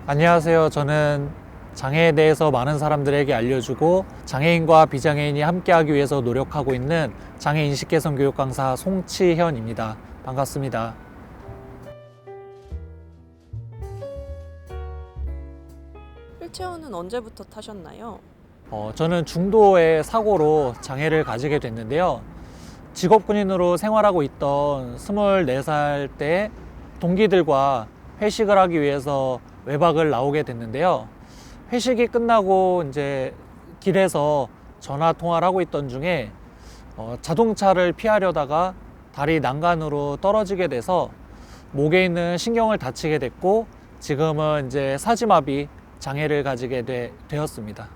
안녕하세요. 저는 장애에 대해서 많은 사람들에게 알려주고 장애인과 비장애인이 함께하기 위해서 노력하고 있는 장애인식 개선 교육 강사 송치현입니다. 반갑습니다. 휠체어는 언제부터 타셨나요? 저는 중도의 사고로 장애를 가지게 됐는데요. 직업군인으로 생활하고 있던 24살 때 동기들과 회식을 하기 위해서 외박을 나오게 됐는데요. 회식이 끝나고 이제 길에서 전화 통화를 하고 있던 중에 자동차를 피하려다가 다리 난간으로 떨어지게 돼서 목에 있는 신경을 다치게 됐고, 지금은 이제 사지마비 장애를 가지게 되었습니다.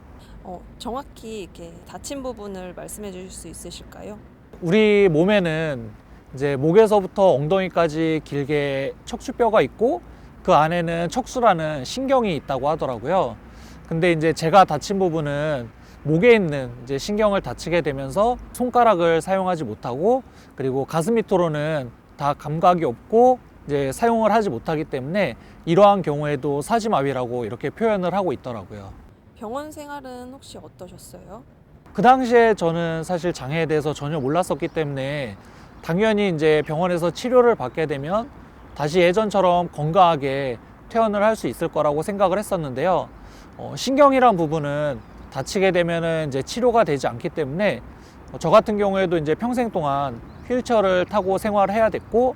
정확히 이렇게 다친 부분을 말씀해 주실 수 있으실까요? 우리 몸에는 이제 목에서부터 엉덩이까지 길게 척추뼈가 있고, 그 안에는 척수라는 신경이 있다고 하더라고요. 근데 이제 제가 다친 부분은 목에 있는 이제 신경을 다치게 되면서 손가락을 사용하지 못하고, 그리고 가슴 밑으로는 다 감각이 없고 이제 사용을 하지 못하기 때문에 이러한 경우에도 사지마비라고 이렇게 표현을 하고 있더라고요. 병원 생활은 혹시 어떠셨어요? 그 당시에 저는 사실 장애에 대해서 전혀 몰랐었기 때문에 당연히 이제 병원에서 치료를 받게 되면 다시 예전처럼 건강하게 퇴원을 할 수 있을 거라고 생각을 했었는데요. 신경이란 부분은 다치게 되면은 이제 치료가 되지 않기 때문에 저 같은 경우에도 이제 평생 동안 휠체어를 타고 생활을 해야 됐고,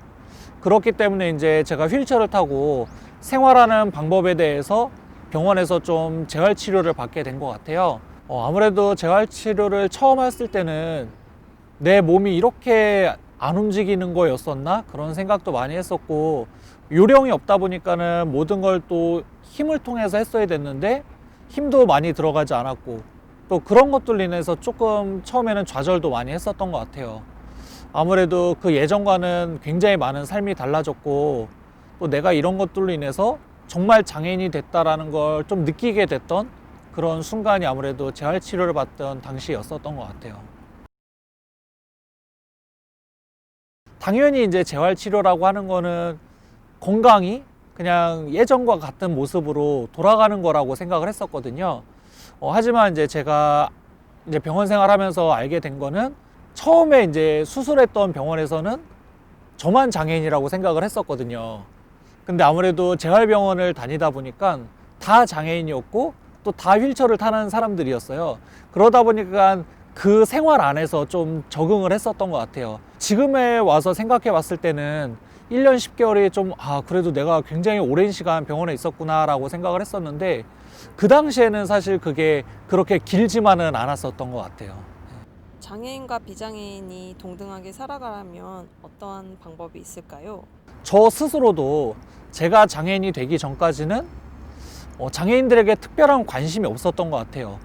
그렇기 때문에 이제 제가 휠체어를 타고 생활하는 방법에 대해서 병원에서 좀 재활 치료를 받게 된 것 같아요. 아무래도 재활 치료를 처음 했을 때는 내 몸이 이렇게 안 움직이는 거였었나? 그런 생각도 많이 했었고, 요령이 없다 보니까는 모든 걸 또 힘을 통해서 했어야 됐는데 힘도 많이 들어가지 않았고, 또 그런 것들로 인해서 조금 처음에는 좌절도 많이 했었던 것 같아요. 아무래도 그 예전과는 굉장히 많은 삶이 달라졌고, 또 내가 이런 것들로 인해서 정말 장애인이 됐다라는 걸 좀 느끼게 됐던 그런 순간이 아무래도 재활 치료를 받던 당시였었던 것 같아요. 당연히 이제 재활 치료라고 하는 거는 건강이 그냥 예전과 같은 모습으로 돌아가는 거라고 생각을 했었거든요. 하지만 이제 제가 이제 병원 생활하면서 알게 된 거는, 처음에 이제 수술했던 병원에서는 저만 장애인이라고 생각을 했었거든요. 근데 아무래도 재활병원을 다니다 보니까 다 장애인이었고 또 다 휠체어를 타는 사람들이었어요. 그러다 보니까 그 생활 안에서 좀 적응을 했었던 것 같아요. 지금에 와서 생각해 봤을 때는 1년 10개월이 좀, 그래도 내가 굉장히 오랜 시간 병원에 있었구나 라고 생각을 했었는데, 그 당시에는 사실 그게 그렇게 길지만은 않았었던 것 같아요. 장애인과 비장애인이 동등하게 살아가려면 어떠한 방법이 있을까요? 저 스스로도 제가 장애인이 되기 전까지는 장애인들에게 특별한 관심이 없었던 것 같아요.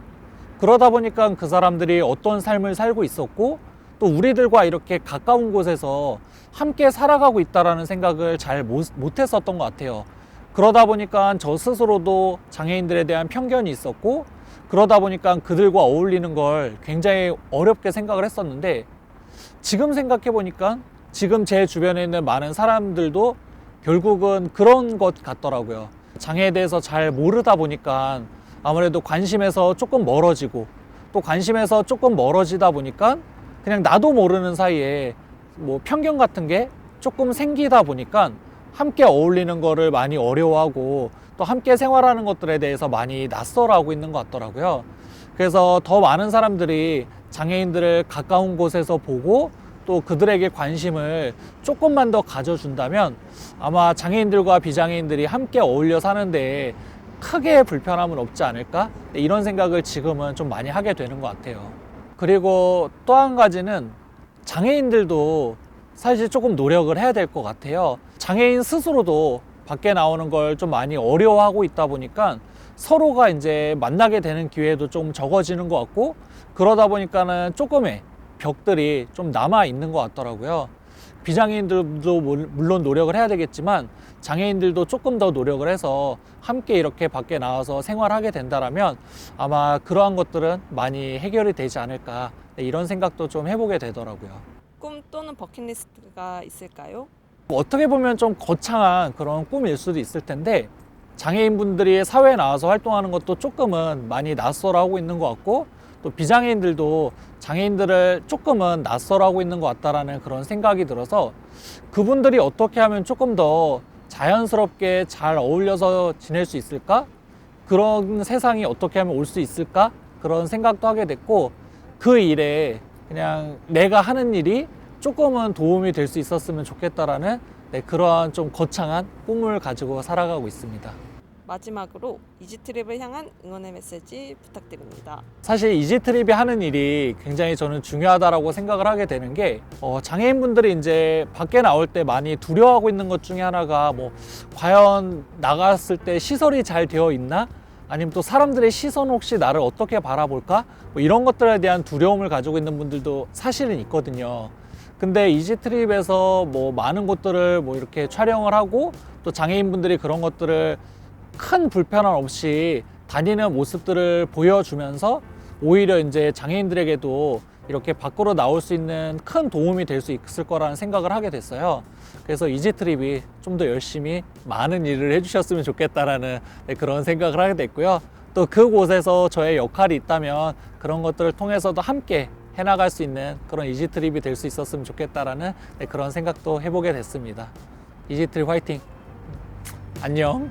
그러다 보니까 그 사람들이 어떤 삶을 살고 있었고, 또 우리들과 이렇게 가까운 곳에서 함께 살아가고 있다라는 생각을 잘 못했었던 것 같아요. 그러다 보니까 저 스스로도 장애인들에 대한 편견이 있었고, 그러다 보니까 그들과 어울리는 걸 굉장히 어렵게 생각을 했었는데, 지금 생각해 보니까 지금 제 주변에 있는 많은 사람들도 결국은 그런 것 같더라고요. 장애에 대해서 잘 모르다 보니까 아무래도 관심에서 조금 멀어지고, 또 관심에서 조금 멀어지다 보니까 그냥 나도 모르는 사이에 뭐 편견 같은 게 조금 생기다 보니까 함께 어울리는 거를 많이 어려워하고, 또 함께 생활하는 것들에 대해서 많이 낯설어하고 있는 것 같더라고요. 그래서 더 많은 사람들이 장애인들을 가까운 곳에서 보고, 또 그들에게 관심을 조금만 더 가져준다면 아마 장애인들과 비장애인들이 함께 어울려 사는데 크게 불편함은 없지 않을까? 이런 생각을 지금은 좀 많이 하게 되는 것 같아요. 그리고 또 한 가지는, 장애인들도 사실 조금 노력을 해야 될 것 같아요. 장애인 스스로도 밖에 나오는 걸 좀 많이 어려워하고 있다 보니까 서로가 이제 만나게 되는 기회도 좀 적어지는 것 같고, 그러다 보니까는 조금의 벽들이 좀 남아 있는 것 같더라고요. 비장애인들도 물론 노력을 해야 되겠지만 장애인들도 조금 더 노력을 해서 함께 이렇게 밖에 나와서 생활하게 된다면 아마 그러한 것들은 많이 해결이 되지 않을까, 이런 생각도 좀 해보게 되더라고요. 꿈 또는 버킷리스트가 있을까요? 어떻게 보면 좀 거창한 그런 꿈일 수도 있을 텐데, 장애인분들이 사회에 나와서 활동하는 것도 조금은 많이 낯설어하고 있는 것 같고, 또 비장애인들도 장애인들을 조금은 낯설어하고 있는 것 같다라는 그런 생각이 들어서, 그분들이 어떻게 하면 조금 더 자연스럽게 잘 어울려서 지낼 수 있을까? 그런 세상이 어떻게 하면 올 수 있을까? 그런 생각도 하게 됐고, 그 일에 그냥 내가 하는 일이 조금은 도움이 될 수 있었으면 좋겠다라는 그러한 좀 거창한 꿈을 가지고 살아가고 있습니다. 마지막으로 이지트립을 향한 응원의 메시지 부탁드립니다. 사실 이지트립이 하는 일이 굉장히 저는 중요하다라고 생각을 하게 되는 게, 장애인분들이 이제 밖에 나올 때 많이 두려워하고 있는 것 중에 하나가 과연 나갔을 때 시설이 잘 되어 있나? 아니면 또 사람들의 시선 혹시 나를 어떻게 바라볼까? 이런 것들에 대한 두려움을 가지고 있는 분들도 사실은 있거든요. 근데 이지트립에서 많은 곳들을 이렇게 촬영을 하고, 또 장애인분들이 그런 것들을 큰 불편함 없이 다니는 모습들을 보여주면서 오히려 이제 장애인들에게도 이렇게 밖으로 나올 수 있는 큰 도움이 될 수 있을 거라는 생각을 하게 됐어요. 그래서 이지트립이 좀 더 열심히 많은 일을 해주셨으면 좋겠다라는 그런 생각을 하게 됐고요. 또 그곳에서 저의 역할이 있다면 그런 것들을 통해서도 함께 해나갈 수 있는 그런 이지트립이 될 수 있었으면 좋겠다라는 그런 생각도 해보게 됐습니다. 이지트립 화이팅! 안녕!